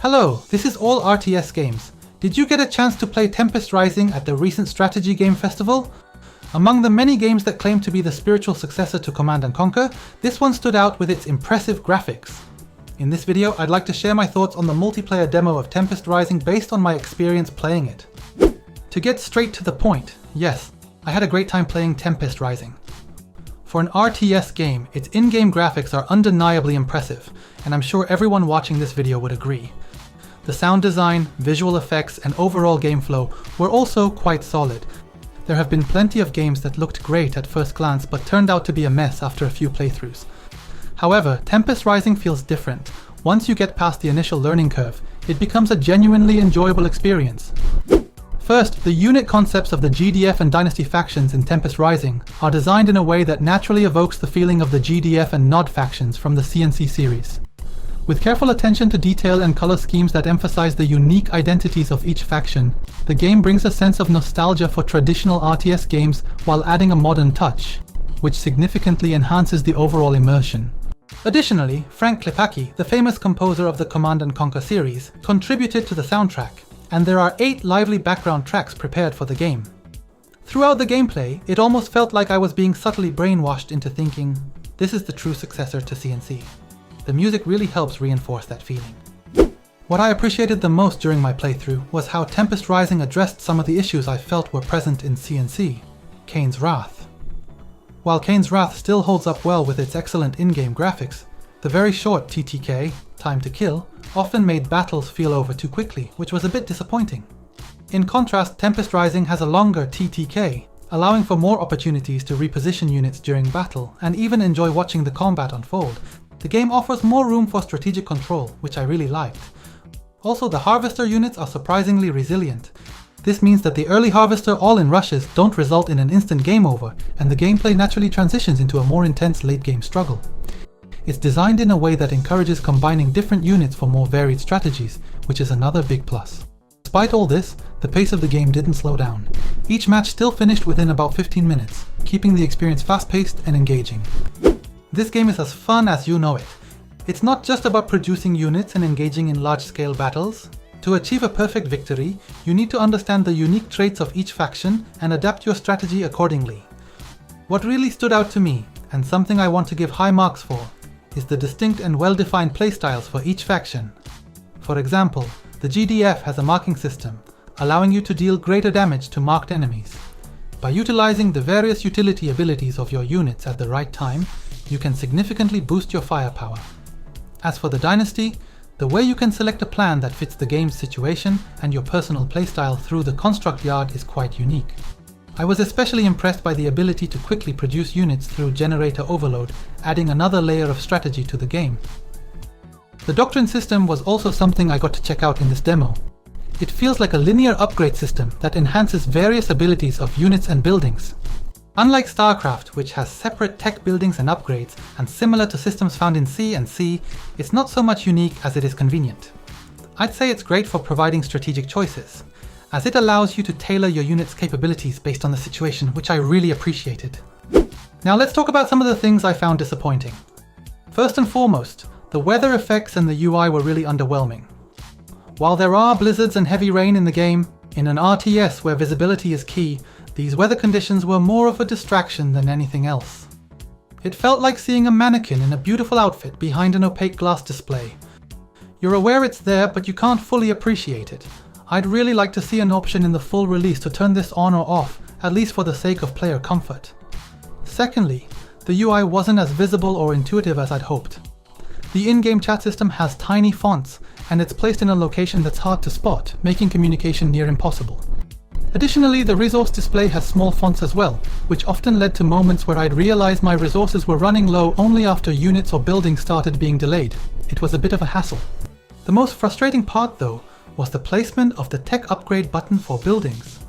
Hello, this is all RTS Games. Did you get a chance to play Tempest Rising at the recent strategy game festival? Among the many games that claim to be the spiritual successor to Command & Conquer, this one stood out with its impressive graphics. In this video, I'd like to share my thoughts on the multiplayer demo of Tempest Rising based on my experience playing it. To get straight to the point, yes, I had a great time playing Tempest Rising. For an RTS game, its in-game graphics are undeniably impressive, and I'm sure everyone watching this video would agree. The sound design, visual effects, and overall game flow were also quite solid. There have been plenty of games that looked great at first glance but turned out to be a mess after a few playthroughs. However, Tempest Rising feels different. Once you get past the initial learning curve, it becomes a genuinely enjoyable experience. First, the unit concepts of the GDF and Dynasty factions in Tempest Rising are designed in a way that naturally evokes the feeling of the GDF and Nod factions from the CNC series. With careful attention to detail and color schemes that emphasize the unique identities of each faction, the game brings a sense of nostalgia for traditional RTS games while adding a modern touch, which significantly enhances the overall immersion. Additionally, Frank Klepacki, the famous composer of the Command & Conquer series, contributed to the soundtrack, and there are 8 lively background tracks prepared for the game. Throughout the gameplay, it almost felt like I was being subtly brainwashed into thinking, this is the true successor to CNC. The music really helps reinforce that feeling. What I appreciated the most during my playthrough was how Tempest Rising addressed some of the issues I felt were present in CNC, Kane's Wrath. While Kane's Wrath still holds up well with its excellent in-game graphics, the very short TTK, time to kill, often made battles feel over too quickly, which was a bit disappointing. In contrast, Tempest Rising has a longer TTK, allowing for more opportunities to reposition units during battle and even enjoy watching the combat unfold. The game offers more room for strategic control, which I really liked. Also, the Harvester units are surprisingly resilient. This means that the early Harvester all-in rushes don't result in an instant game over, and the gameplay naturally transitions into a more intense late-game struggle. It's designed in a way that encourages combining different units for more varied strategies, which is another big plus. Despite all this, the pace of the game didn't slow down. Each match still finished within about 15 minutes, keeping the experience fast-paced and engaging. This game is as fun as you know it. It's not just about producing units and engaging in large-scale battles. To achieve a perfect victory, you need to understand the unique traits of each faction and adapt your strategy accordingly. What really stood out to me, and something I want to give high marks for, is the distinct and well-defined playstyles for each faction. For example, the GDF has a marking system, allowing you to deal greater damage to marked enemies. By utilizing the various utility abilities of your units at the right time, you can significantly boost your firepower. As for the Dynasty, the way you can select a plan that fits the game's situation and your personal playstyle through the construct yard is quite unique. I was especially impressed by the ability to quickly produce units through generator overload, adding another layer of strategy to the game. The doctrine system was also something I got to check out in this demo. It feels like a linear upgrade system that enhances various abilities of units and buildings. Unlike StarCraft, which has separate tech buildings and upgrades, and similar to systems found in C and C, it's not so much unique as it is convenient. I'd say it's great for providing strategic choices, as it allows you to tailor your unit's capabilities based on the situation, which I really appreciated. Now let's talk about some of the things I found disappointing. First and foremost, the weather effects and the UI were really underwhelming. While there are blizzards and heavy rain in the game, in an RTS where visibility is key, these weather conditions were more of a distraction than anything else. It felt like seeing a mannequin in a beautiful outfit behind an opaque glass display. You're aware it's there, but you can't fully appreciate it. I'd really like to see an option in the full release to turn this on or off, at least for the sake of player comfort. Secondly, the UI wasn't as visible or intuitive as I'd hoped. The in-game chat system has tiny fonts, and it's placed in a location that's hard to spot, making communication near impossible. Additionally, the resource display has small fonts as well, which often led to moments where I'd realized my resources were running low only after units or buildings started being delayed. It was a bit of a hassle. The most frustrating part, though, was the placement of the tech upgrade button for buildings.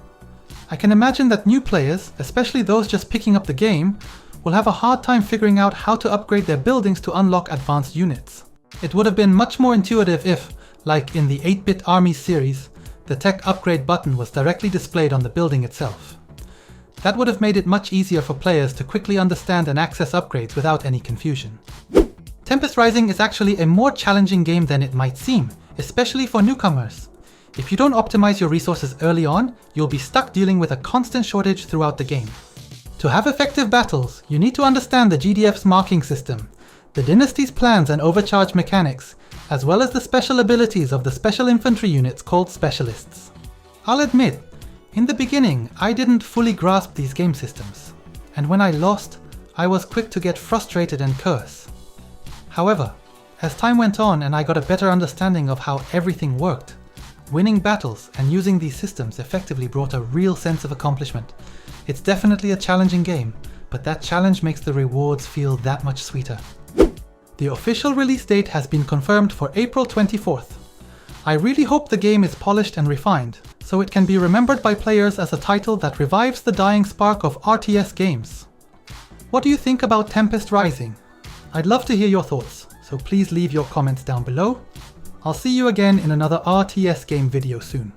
I can imagine that new players, especially those just picking up the game, will have a hard time figuring out how to upgrade their buildings to unlock advanced units. It would have been much more intuitive if, like in the 8-bit Armies series, the tech upgrade button was directly displayed on the building itself. That would have made it much easier for players to quickly understand and access upgrades without any confusion. Tempest Rising is actually a more challenging game than it might seem, especially for newcomers. If you don't optimize your resources early on, you'll be stuck dealing with a constant shortage throughout the game. To have effective battles, you need to understand the GDF's marking system, the dynasty's plans and overcharge mechanics, as well as the special abilities of the special infantry units called specialists. I'll admit, in the beginning, I didn't fully grasp these game systems, and when I lost, I was quick to get frustrated and curse. However, as time went on and I got a better understanding of how everything worked, winning battles and using these systems effectively brought a real sense of accomplishment. It's definitely a challenging game, but that challenge makes the rewards feel that much sweeter. The official release date has been confirmed for April 24th. I really hope the game is polished and refined, so it can be remembered by players as a title that revives the dying spark of RTS games. What do you think about Tempest Rising? I'd love to hear your thoughts, so please leave your comments down below. I'll see you again in another RTS game video soon.